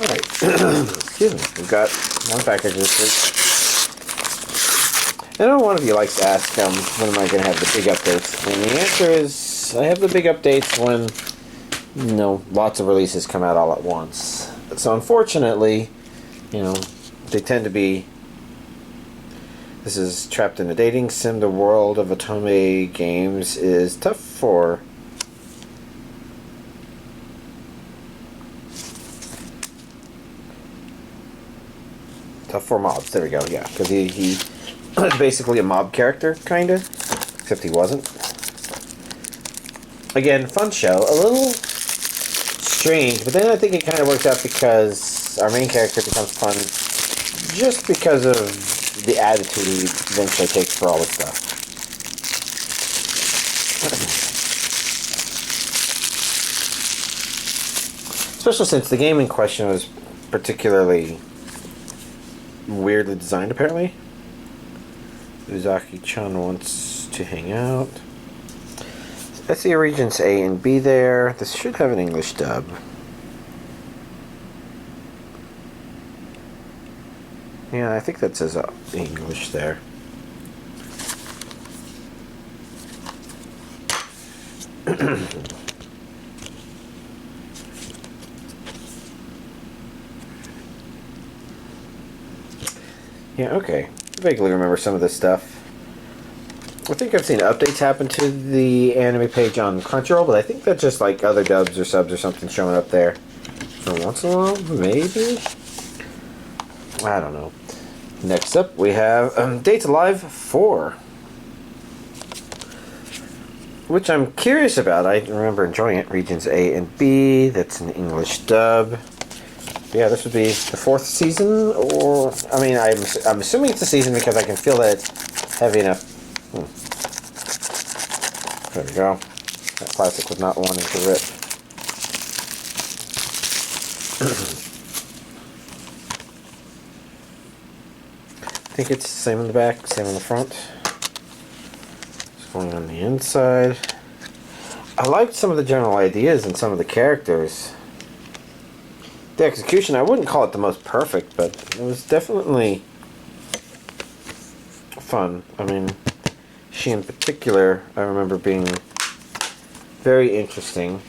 Alright, excuse me, we've got one package this week. I know one of you likes to ask, when am I going to have the big updates? And the answer is, I have the big updates when, lots of releases come out all at once. So unfortunately, they tend to be, this is Trapped in a Dating Sim, the world of Otome games is tough for mobs. There we go. Yeah, because he basically a mob character, kind of, except he wasn't. Again, fun show. A little strange, but then I think it kind of works out because our main character becomes fun just because of the attitude he eventually takes for all this stuff. Especially since the game in question was particularly weirdly designed, apparently. Uzaki-chan wants to hang out. I see regions A and B there. This should have an English dub. Yeah, I think that says English there. Yeah, okay. I vaguely remember some of this stuff. I think I've seen updates happen to the anime page on Crunchyroll, but I think that's just like other dubs or subs or something showing up there. So once in a while, maybe? I don't know. Next up, we have Dates Alive 4. Which I'm curious about. I remember enjoying it. Regions A and B. That's an English dub. Yeah, this would be the 4th season, or... I mean, I'm assuming it's a season because I can feel that it's heavy enough. There we go. That plastic was not wanting to rip. I think it's the same on the back, same on the front. It's going on the inside. I liked some of the general ideas and some of the characters. The execution, I wouldn't call it the most perfect, but it was definitely fun. I mean, she in particular, I remember being very interesting.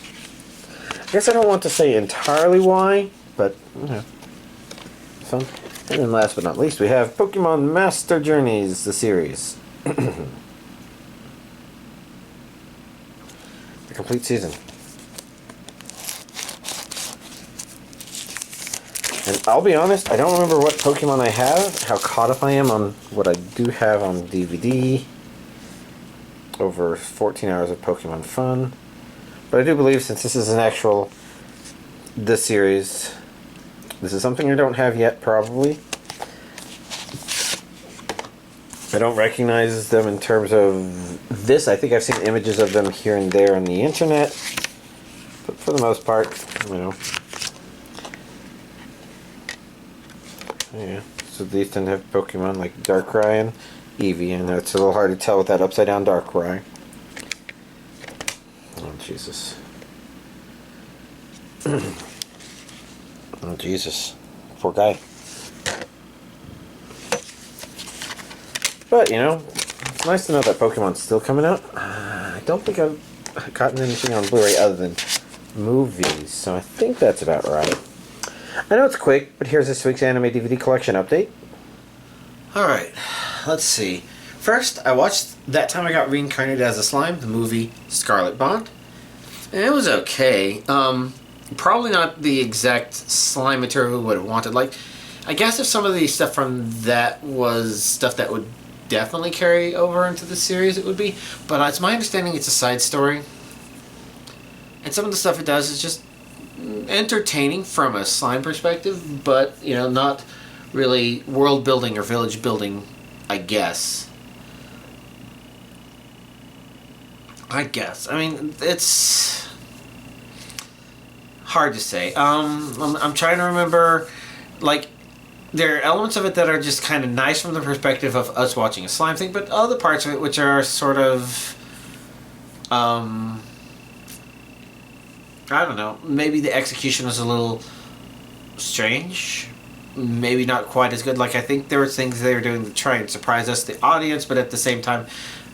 I guess I don't want to say entirely why, but, fun. And then last but not least, we have Pokemon Master Journeys, the series. The complete season. And I'll be honest, I don't remember what Pokemon I have, how caught up I am on what I do have on DVD. Over 14 hours of Pokemon fun. But I do believe, since this is an actual, this series, this is something I don't have yet, probably. I don't recognize them in terms of this. I think I've seen images of them here and there on the internet. But for the most part, Yeah, so these tend to have Pokemon like Darkrai and Eevee, and it's a little hard to tell with that upside down Darkrai. Oh, Jesus. Oh, Jesus. Poor guy. But, it's nice to know that Pokemon's still coming out. I don't think I've gotten anything on Blu-ray other than movies, so I think that's about right. I know it's quick, but here's this week's anime DVD collection update. Alright, let's see. First, I watched That Time I Got Reincarnated as a Slime, the movie Scarlet Bond. And it was okay. Probably not the exact slime material we would have wanted. Like, I guess if some of the stuff from that was stuff that would definitely carry over into the series, it would be. But it's my understanding it's a side story. And some of the stuff it does is just entertaining from a slime perspective, but, not really world building or village building, I guess. I mean, it's hard to say. I'm trying to remember, like, there are elements of it that are just kind of nice from the perspective of us watching a slime thing, but other parts of it which are sort of, I don't know, maybe the execution was a little strange. Maybe not quite as good. Like, I think there were things they were doing to try and surprise us, the audience, but at the same time,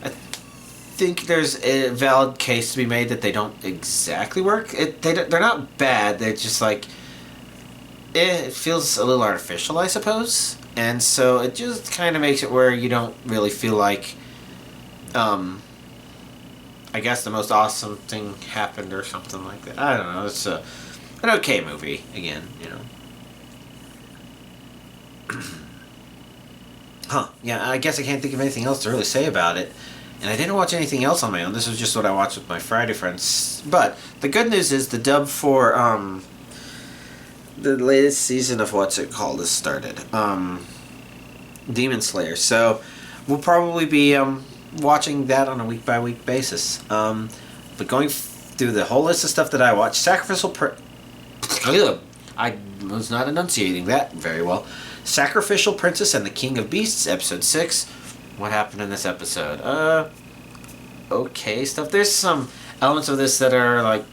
I think there's a valid case to be made that they don't exactly work. They're not bad. They're just like, it feels a little artificial, I suppose. And so it just kind of makes it where you don't really feel like, I guess the most awesome thing happened or something like that. I don't know. It's an okay movie, again, you know. Huh. Yeah, I guess I can't think of anything else to really say about it. And I didn't watch anything else on my own. This was just what I watched with my Friday friends. But the good news is the dub for the latest season of what's it called has started. Demon Slayer. So we'll probably be watching that on a week-by-week basis. But going through the whole list of stuff that I watched, I was not enunciating that very well. Sacrificial Princess and the King of Beasts, episode 6. What happened in this episode? Okay stuff. There's some elements of this that are like,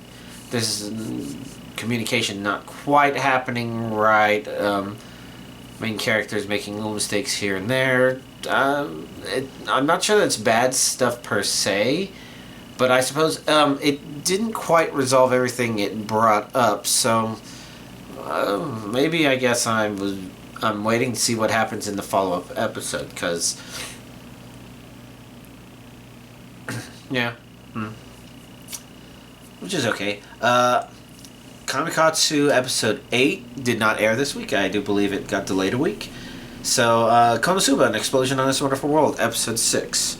there's communication not quite happening right. Main characters making little mistakes here and there. I'm not sure that's bad stuff per se, but I suppose it didn't quite resolve everything it brought up. So maybe I guess I'm waiting to see what happens in the follow-up episode, because yeah, which is okay. Kamikatsu episode 8 did not air this week. I do believe it got delayed a week. So Konosuba, An Explosion on This Wonderful World, episode 6.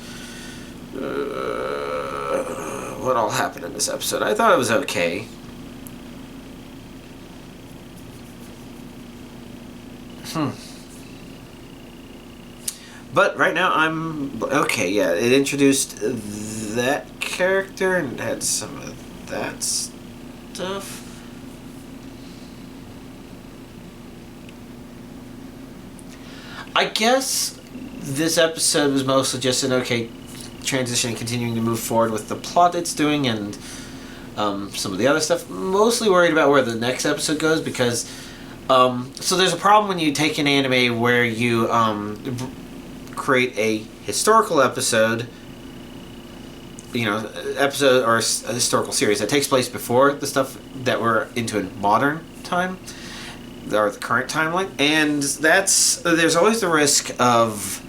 What all happened in this episode? I thought it was okay. But right now I'm okay. Yeah, it introduced that character and had some of that stuff. I guess this episode was mostly just an okay transition and continuing to move forward with the plot it's doing and some of the other stuff. Mostly worried about where the next episode goes, because so there's a problem when you take an anime where you create a historical episode, episode or a historical series that takes place before the stuff that we're into in modern time, or the current timeline, and there's always the risk of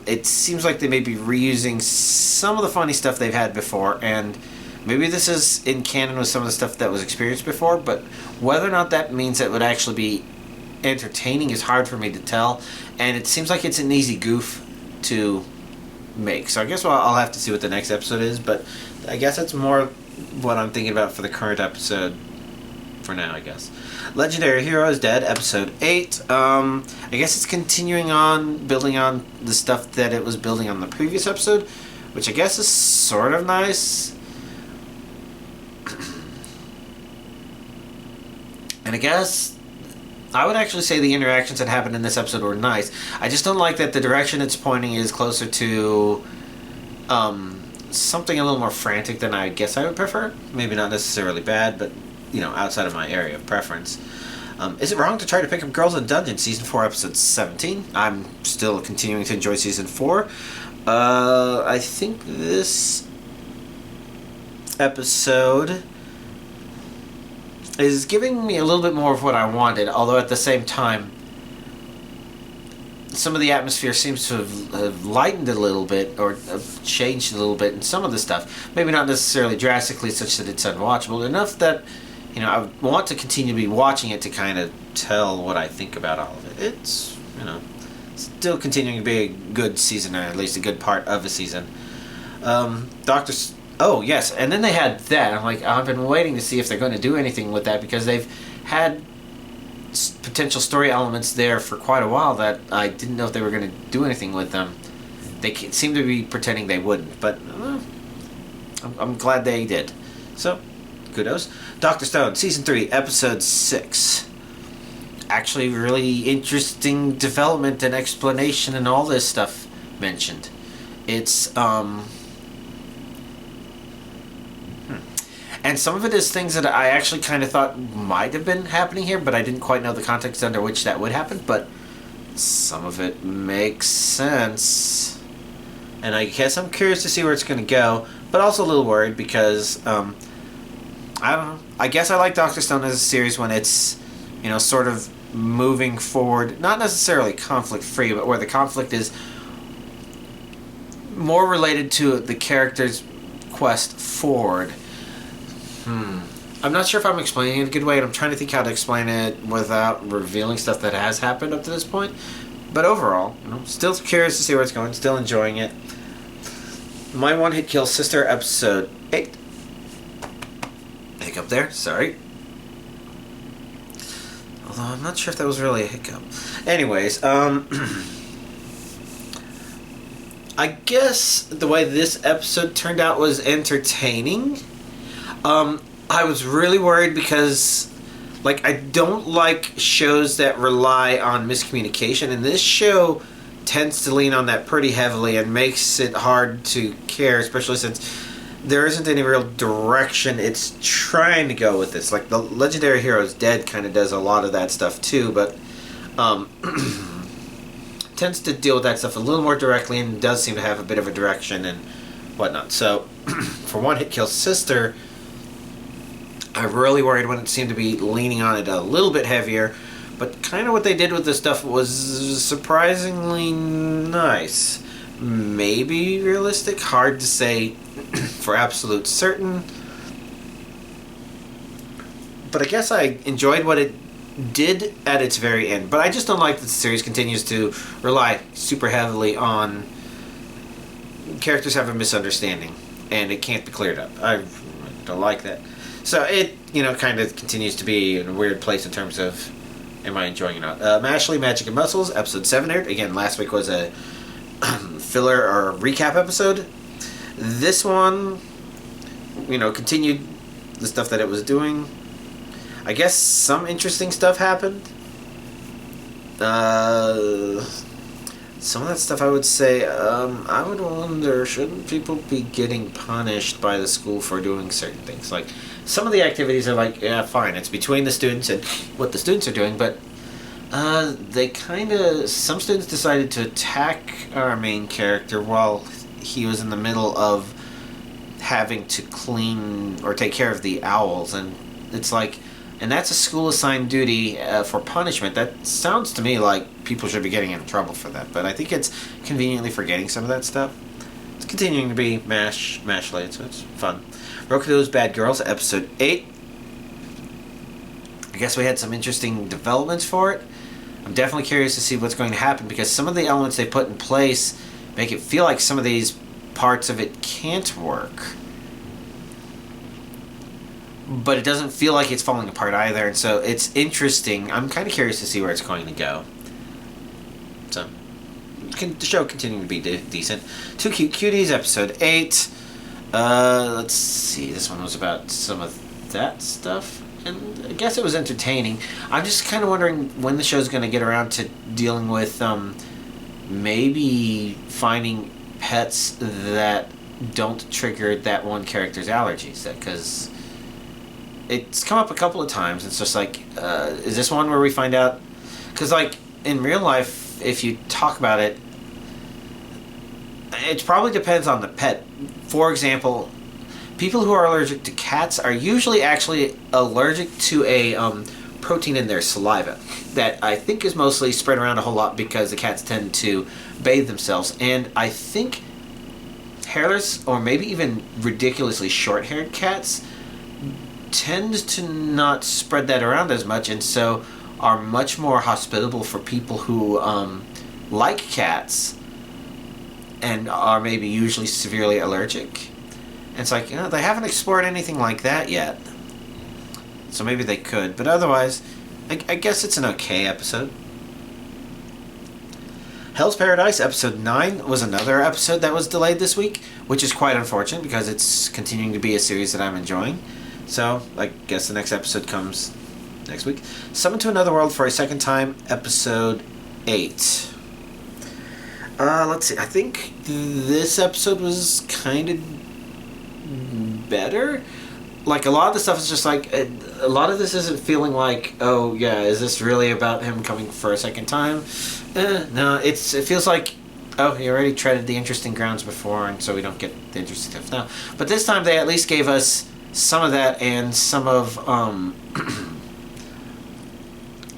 it seems like they may be reusing some of the funny stuff they've had before, and maybe this is in canon with some of the stuff that was experienced before, but whether or not that means it would actually be entertaining is hard for me to tell, and it seems like it's an easy goof to make. So I guess I'll have to see what the next episode is, but I guess that's more what I'm thinking about for the current episode for now, I guess. Legendary Hero is Dead, episode 8. I guess it's continuing on, building on the stuff that it was building on the previous episode, which I guess is sort of nice. And I guess I would actually say the interactions that happened in this episode were nice. I just don't like that the direction it's pointing is closer to something a little more frantic than I guess I would prefer. Maybe not necessarily bad, but outside of my area of preference. Is it wrong to try to pick up Girls in Dungeon, Season 4, Episode 17? I'm still continuing to enjoy Season 4. I think this episode is giving me a little bit more of what I wanted, although at the same time, some of the atmosphere seems to have lightened a little bit, or have changed a little bit in some of the stuff. Maybe not necessarily drastically such that it's unwatchable, enough that I want to continue to be watching it to kind of tell what I think about all of it. It's, still continuing to be a good season, or at least a good part of a season. Oh, yes, and then they had that. I'm like, I've been waiting to see if they're going to do anything with that, because they've had potential story elements there for quite a while that I didn't know if they were going to do anything with them. They seem to be pretending they wouldn't, but I'm glad they did. So, kudos. Dr. Stone, Season 3, Episode 6. Actually, really interesting development and explanation and all this stuff mentioned. It's, And some of it is things that I actually kind of thought might have been happening here, but I didn't quite know the context under which that would happen. But some of it makes sense. And I guess I'm curious to see where it's going to go, but also a little worried because, I don't know. I guess I like Dr. Stone as a series when it's, sort of moving forward, not necessarily conflict-free, but where the conflict is more related to the character's quest forward. I'm not sure if I'm explaining it in a good way, and I'm trying to think how to explain it without revealing stuff that has happened up to this point. But overall, still curious to see where it's going, still enjoying it. My One Hit Kill Sister, episode 8. Hiccup there, sorry. Although I'm not sure if that was really a hiccup. Anyways, I guess the way this episode turned out was entertaining. I was really worried because, I don't like shows that rely on miscommunication, and this show tends to lean on that pretty heavily and makes it hard to care, especially since there isn't any real direction it's trying to go with this. Like, the Legendary Heroes Dead kind of does a lot of that stuff too, but tends to deal with that stuff a little more directly and does seem to have a bit of a direction and whatnot. So, for One Hit Kill Sister, I really worried when it seemed to be leaning on it a little bit heavier, but kind of what they did with this stuff was surprisingly nice. Maybe realistic, hard to say for absolute certain. But I guess I enjoyed what it did at its very end. But I just don't like that the series continues to rely super heavily on characters have a misunderstanding and it can't be cleared up. I don't like that. So it, kind of continues to be in a weird place in terms of am I enjoying it or not. Mashley, Magic and Muscles, episode 7 aired. Again, last week was a filler or recap episode. This one, continued the stuff that it was doing. I guess some interesting stuff happened. Some of that stuff I would say, I would wonder, shouldn't people be getting punished by the school for doing certain things? Like, some of the activities are fine, it's between the students and what the students are doing, but some students decided to attack our main character while he was in the middle of having to clean or take care of the owls, and it's and that's a school assigned duty for punishment. That sounds to me like people should be getting in trouble for that, but I think it's conveniently forgetting some of that stuff. It's continuing to be Mashley, so it's fun. Rokudo's Bad Girls, episode 8. I guess we had some interesting developments for it. I'm definitely curious to see what's going to happen because some of the elements they put in place make it feel like some of these parts of it can't work. But it doesn't feel like it's falling apart either, and so it's interesting. I'm kind of curious to see where it's going to go. So, the show continuing to be decent. Two Cute Cuties, episode 8. Let's see, this one was about some of that stuff, and I guess it was entertaining. I'm just kind of wondering when the show's going to get around to dealing with maybe finding pets that don't trigger that one character's allergies, because it's come up a couple of times. It's just is this one where we find out? Because in real life, if you talk about it, it probably depends on the pet. For example, people who are allergic to cats are usually actually allergic to a protein in their saliva that I think is mostly spread around a whole lot because the cats tend to bathe themselves. And I think hairless or maybe even ridiculously short-haired cats tend to not spread that around as much, and so are much more hospitable for people who like cats and are maybe usually severely allergic. And it's they haven't explored anything like that yet. So maybe they could, but otherwise, I guess it's an okay episode. Hell's Paradise, episode 9, was another episode that was delayed this week, which is quite unfortunate because it's continuing to be a series that I'm enjoying. So, I guess the next episode comes next week. Summoned to Another World for a Second Time, episode 8. Let's see, I think this episode was kind of better. like a lot of the stuff is just like a lot of this isn't feeling like, oh yeah, is this really about him coming for a second time? No, it feels like, oh, he already treaded the interesting grounds before, and so we don't get the interesting stuff now. But this time they at least gave us some of that and some of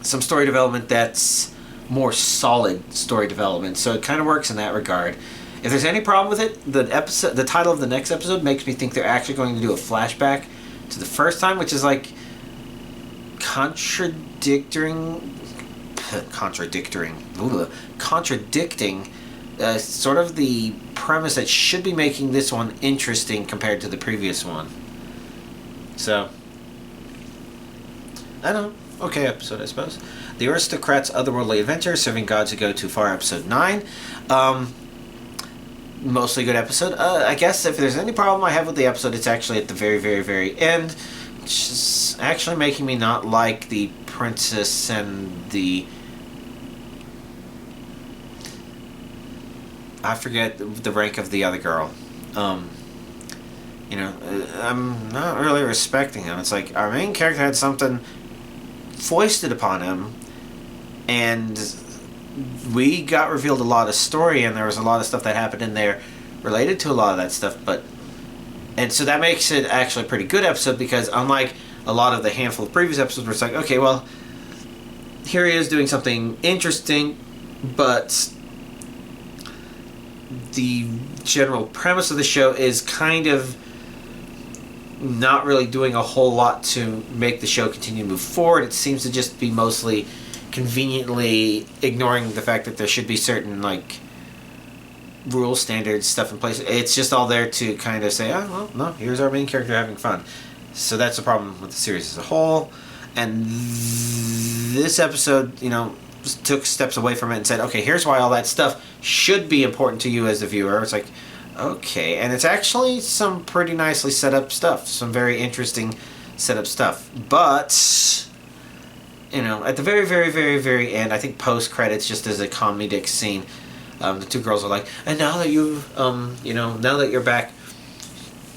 some story development that's more solid story development. So it kind of works in that regard. If there's any problem with it, the title of the next episode makes me think they're actually going to do a flashback to the first time, which is like contradicting sort of the premise that should be making this one interesting compared to the previous one. So, I don't know. Okay episode, I suppose. The Aristocrats' Otherworldly Adventure, Serving Gods Who Go Too Far, episode 9. Mostly good episode. I guess if there's any problem I have with the episode, it's actually at the very, very, very end. Which is actually making me not like the princess and the... I forget the rank of the other girl. You know, I'm not really respecting him. It's like our main character had something foisted upon him, and we got revealed a lot of story, and there was a lot of stuff that happened in there related to a lot of that stuff. And so that makes it actually a pretty good episode, because unlike a lot of the handful of previous episodes where it's like, okay, well, here he is doing something interesting, but the general premise of the show is kind of not really doing a whole lot to make the show continue to move forward. It seems to just be mostly conveniently ignoring the fact that there should be certain, like, rules, standards, stuff in place. It's just all there to kind of say, oh, well, no, here's our main character having fun. So that's the problem with the series as a whole. And this episode, you know, took steps away from it and said, okay, here's why all that stuff should be important to you as the viewer. It's like, okay, and it's actually some pretty nicely set up stuff, some very interesting set up stuff. But, you know, at the very, very, very, very end, I think post-credits, just as a comedic scene, the two girls are like, and now that you've, you know, now that you're back,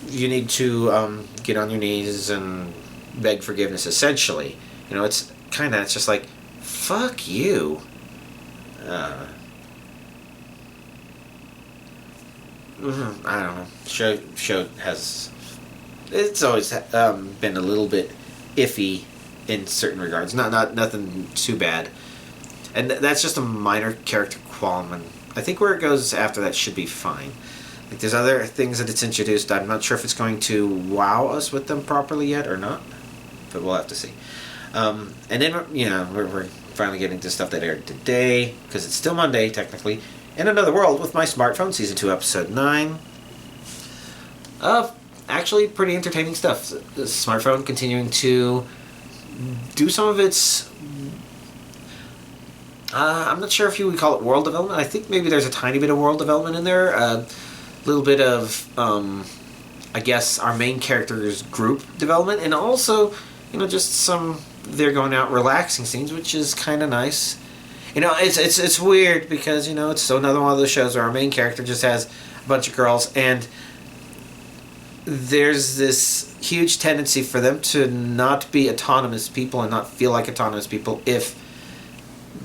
you need to get on your knees and beg forgiveness, essentially. You know, it's kind of, it's just like, fuck you. I don't know. Show has, it's always been a little bit iffy in certain regards. Nothing too bad, and that's just a minor character qualm. And I think where it goes after that should be fine. Like, there's other things that it's introduced. I'm not sure if it's going to wow us with them properly yet or not, but we'll have to see. And then, you know, we're finally getting to stuff that aired today, because it's still Monday technically. In Another World with My Smartphone, Season 2, Episode 9. Actually, pretty entertaining stuff. The Smartphone continuing to do some of its... I'm not sure if you would call it world development. I think maybe there's a tiny bit of world development in there. A little bit of, I guess, our main character's group development. And also, you know, just some... they're going out relaxing scenes, which is kind of nice. You know, it's weird because, you know, it's another one of those shows where our main character just has a bunch of girls, and there's this huge tendency for them to not be autonomous people and not feel like autonomous people if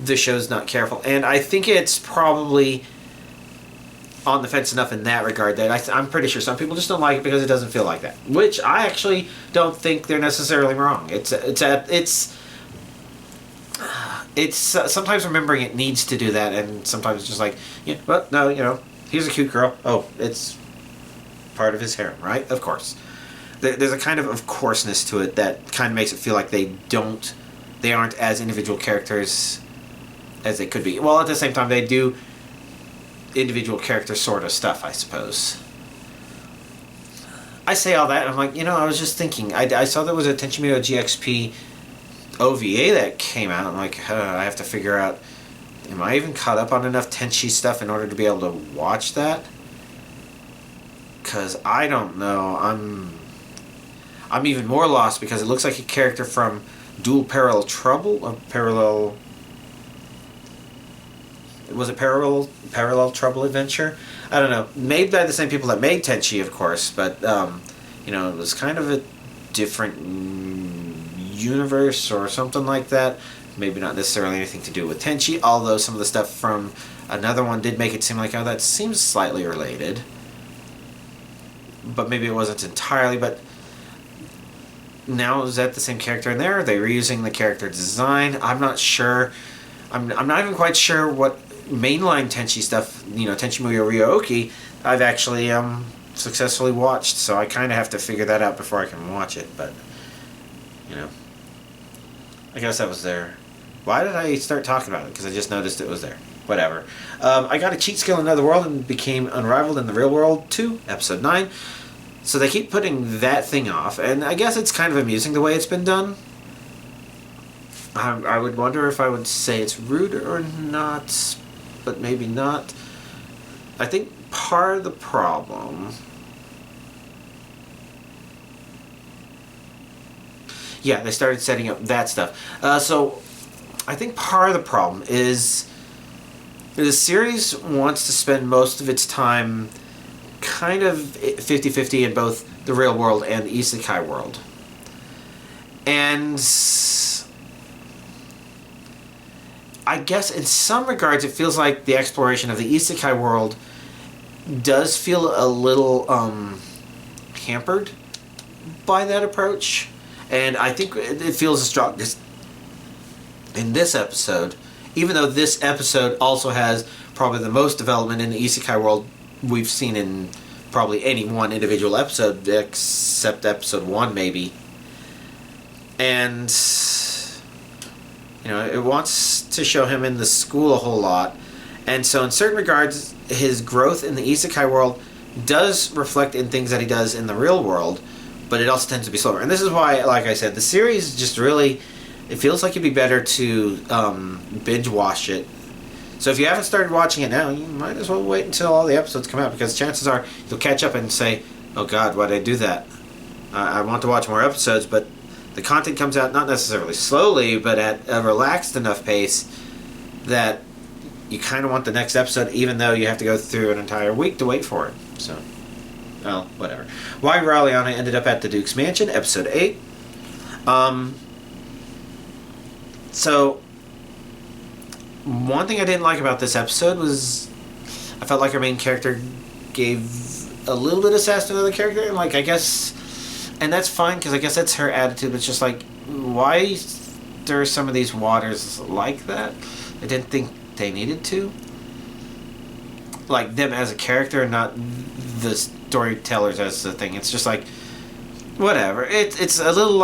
the show's not careful. And I think it's probably on the fence enough in that regard that I'm pretty sure some people just don't like it because it doesn't feel like that. Which I actually don't think they're necessarily wrong. It's sometimes remembering it needs to do that, and sometimes it's just like, yeah, well, no, you know, here's a cute girl. Oh, it's part of his harem, right? Of course. There's a kind of courseness to it that kind of makes it feel like they aren't as individual characters as they could be. Well, at the same time, they do individual character sort of stuff, I suppose. I say all that, and I'm like, you know, I was just thinking, I saw there was a Tenchi Muyo GXP OVA that came out. I'm like, I have to figure out, am I even caught up on enough Tenchi stuff in order to be able to watch that? Because I don't know. I'm even more lost because it looks like a character from Dual Parallel Trouble, was it Parallel Trouble Adventure? I don't know. Made by the same people that made Tenchi, of course, but you know, it was kind of a different universe or something like that. Maybe not necessarily anything to do with Tenchi, although some of the stuff from another one did make it seem like, oh, that seems slightly related. But maybe it wasn't entirely, but now is that the same character in there? Are they reusing the character design? I'm not sure. I'm not even quite sure what mainline Tenchi stuff, Tenchi Muyo Ryo-Oki, I've actually successfully watched, so I kind of have to figure that out before I can watch it, but, I guess that was there. Why did I start talking about it? Because I just noticed it was there. Whatever. I got a cheat skill in Another World and became unrivaled in the real world 2, episode 9. So they keep putting that thing off, and I guess it's kind of amusing the way it's been done. I would wonder if I would say it's rude or not, but maybe not. I think part of the problem... Yeah, they started setting up that stuff. So I think part of the problem is the series wants to spend most of its time kind of 50-50 in both the real world and the isekai world. And I guess in some regards it feels like the exploration of the isekai world does feel a little hampered by that approach. And I think it feels as strong in this episode, even though this episode also has probably the most development in the isekai world we've seen in probably any one individual episode, except episode 1 maybe. And, it wants to show him in the school a whole lot. And so in certain regards, his growth in the isekai world does reflect in things that he does in the real world, but it also tends to be slower. And this is why, like I said, the series just really, it feels like it'd be better to binge watch it. So if you haven't started watching it now, you might as well wait until all the episodes come out, because chances are you'll catch up and say, oh God, why did I do that? I want to watch more episodes, but the content comes out not necessarily slowly, but at a relaxed enough pace that you kind of want the next episode, even though you have to go through an entire week to wait for it. So, well, whatever. Why Raeliana ended up at the Duke's Mansion, episode 8. So, one thing I didn't like about this episode was I felt like our main character gave a little bit of sass to another character, and I guess, and that's fine, because I guess that's her attitude, but it's just why stir some of these waters like that? I didn't think they needed to. Them as a character, not the storytellers as the thing. It's just whatever. It's a little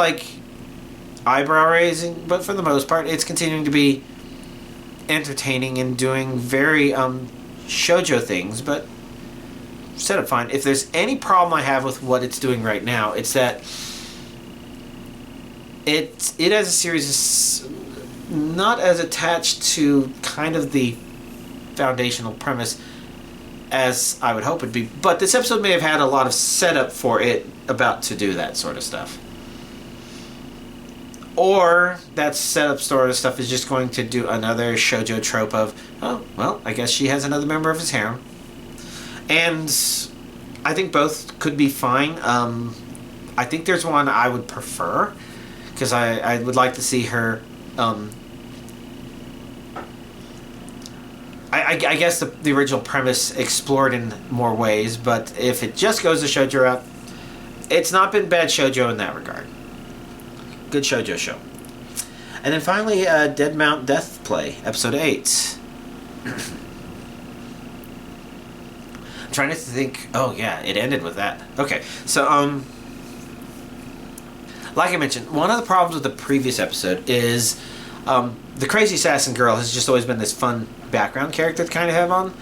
eyebrow raising, but for the most part, it's continuing to be entertaining and doing very shoujo things, but set up fine. If there's any problem I have with what it's doing right now, it's that it as a series is not as attached to kind of the foundational premise as I would hope it'd be. But this episode may have had a lot of setup for it about to do that sort of stuff. Or that setup sort of stuff is just going to do another shoujo trope of, oh, well, I guess she has another member of his harem. And I think both could be fine. I think there's one I would prefer, because I would like to see her... I guess the original premise explored in more ways, but if it just goes the shoujo route, it's not been bad shoujo in that regard. Good shoujo show. And then finally, Dead Mount Death Play, episode 8. I'm trying to think... Oh, yeah, it ended with that. Okay, so, like I mentioned, one of the problems with the previous episode is the crazy assassin girl has just always been this fun background character to kind of have on.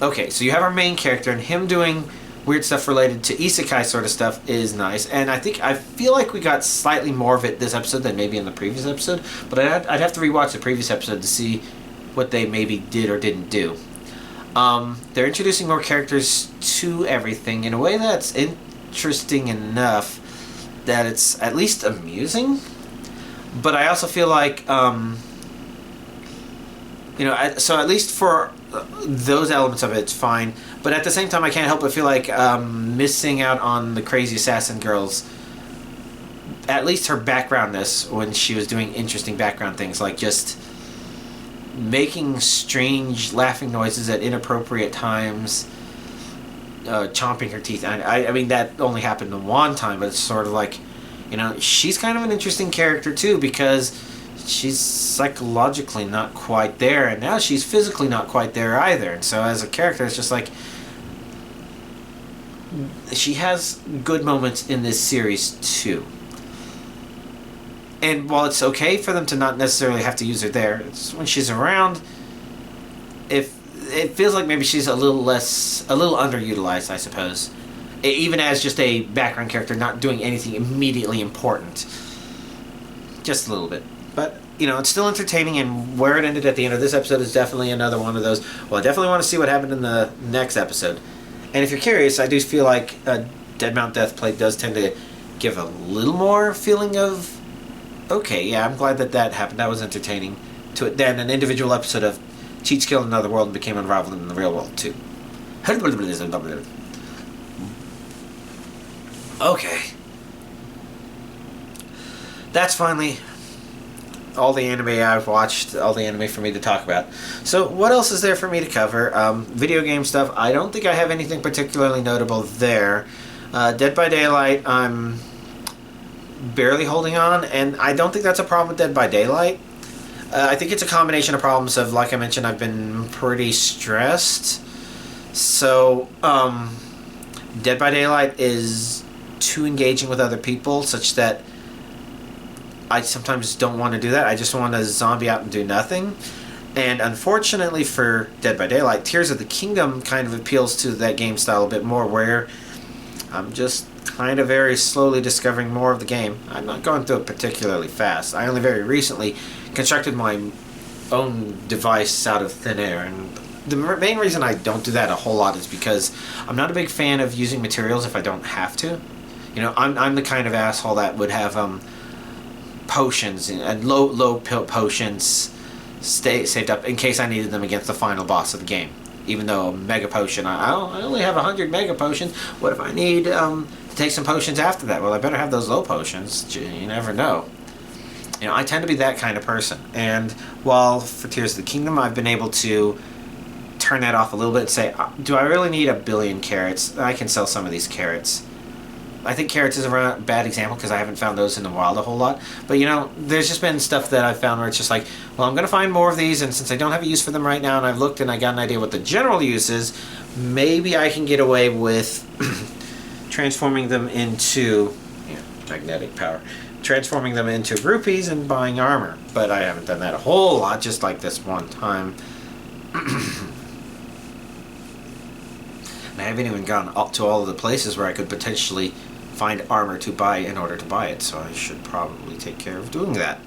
Okay, so you have our main character, and him doing weird stuff related to isekai sort of stuff is nice, and I feel like we got slightly more of it this episode than maybe in the previous episode, but I'd have to rewatch the previous episode to see what they maybe did or didn't do. They're introducing more characters to everything in a way that's interesting enough that it's at least amusing, but I also feel like, so at least for those elements of it, it's fine. But at the same time, I can't help but feel like missing out on the crazy assassin girl's at least her backgroundness when she was doing interesting background things, like just making strange laughing noises at inappropriate times, chomping her teeth. I mean, that only happened one time, but it's sort of like, you know, she's kind of an interesting character too, because she's psychologically not quite there, and now she's physically not quite there either. And so as a character, it's just like, she has good moments in this series too. And while it's okay for them to not necessarily have to use her there, it's when she's around, if it feels like maybe she's a little underutilized, I suppose. Even as just a background character, not doing anything immediately important. Just a little bit. But, you know, it's still entertaining, and where it ended at the end of this episode is definitely another one of those. Well, I definitely want to see what happened in the next episode. And if you're curious, I do feel like Dead Mount Death Play does tend to give a little more feeling of, okay, yeah, I'm glad that happened. That was entertaining to it than an individual episode of Cheats killed another world and became unraveled in the real world, too. Okay. That's finally all the anime I've watched, all the anime for me to talk about. So what else is there for me to cover? Video game stuff. I don't think I have anything particularly notable there. Dead by Daylight, I'm barely holding on, and I don't think that's a problem with Dead by Daylight. I think it's a combination of problems of, like I mentioned, I've been pretty stressed. So, Dead by Daylight is too engaging with other people, such that I sometimes don't want to do that. I just want to zombie out and do nothing. And unfortunately for Dead by Daylight, Tears of the Kingdom kind of appeals to that game style a bit more, where I'm just kind of very slowly discovering more of the game. I'm not going through it particularly fast. I only very recently constructed my own device out of thin air, and the main reason I don't do that a whole lot is because I'm not a big fan of using materials if I don't have to. You know, I'm the kind of asshole that would have potions and low potions saved up in case I needed them against the final boss of the game. Even though a mega potion, I only have 100 mega potions. What if I need to take some potions after that? Well, I better have those low potions. You never know. You know, I tend to be that kind of person. And while for Tears of the Kingdom, I've been able to turn that off a little bit and say, do I really need 1 billion carrots? I can sell some of these carrots. I think carrots is a bad example because I haven't found those in the wild a whole lot. But, you know, there's just been stuff that I've found where it's just like, well, I'm going to find more of these, and since I don't have a use for them right now, and I've looked and I got an idea what the general use is, maybe I can get away with transforming them into, you know, magnetic power. Transforming them into rupees and buying armor. But I haven't done that a whole lot, just like this one time. And I haven't even gone up to all of the places where I could potentially find armor to buy in order to buy it, so I should probably take care of doing that.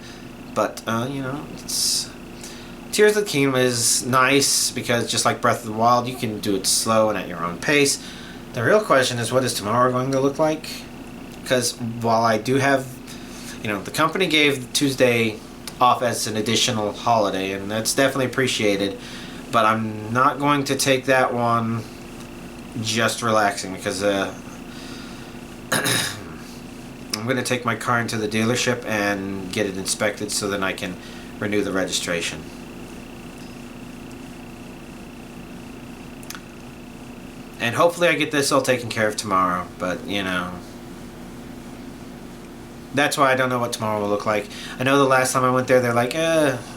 But, you know, it's... Tears of the Kingdom is nice because just like Breath of the Wild, you can do it slow and at your own pace. The real question is, what is tomorrow going to look like? Because while I do have... You know, the company gave Tuesday off as an additional holiday, and that's definitely appreciated, but I'm not going to take that one just relaxing, because I'm going to take my car into the dealership and get it inspected so then I can renew the registration. And hopefully I get this all taken care of tomorrow, but, you know... That's why I don't know what tomorrow will look like. I know the last time I went there, they're like,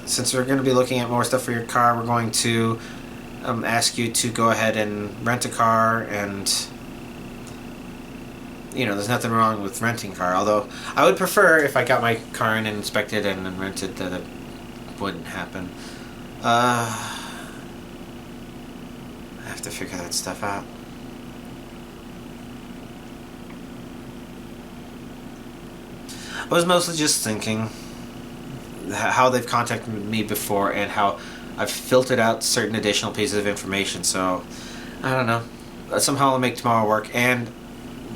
since we're going to be looking at more stuff for your car, we're going to ask you to go ahead and rent a car, and, you know, there's nothing wrong with renting a car, although I would prefer if I got my car in and inspected and then rented that it wouldn't happen. I have to figure that stuff out. I was mostly just thinking how they've contacted me before and how I've filtered out certain additional pieces of information, so I don't know. Somehow I'll make tomorrow work, and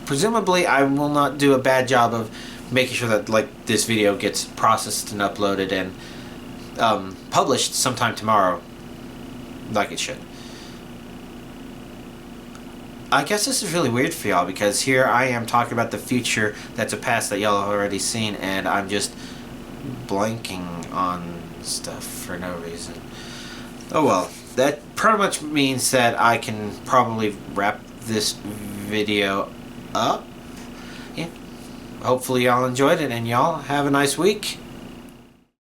presumably I will not do a bad job of making sure that, like, this video gets processed and uploaded and published sometime tomorrow, like it should. I guess this is really weird for y'all, because here I am talking about the future that's a past that y'all have already seen, and I'm just blanking on stuff for no reason. Oh well, that pretty much means that I can probably wrap this video up. Yeah. Hopefully y'all enjoyed it, and y'all have a nice week.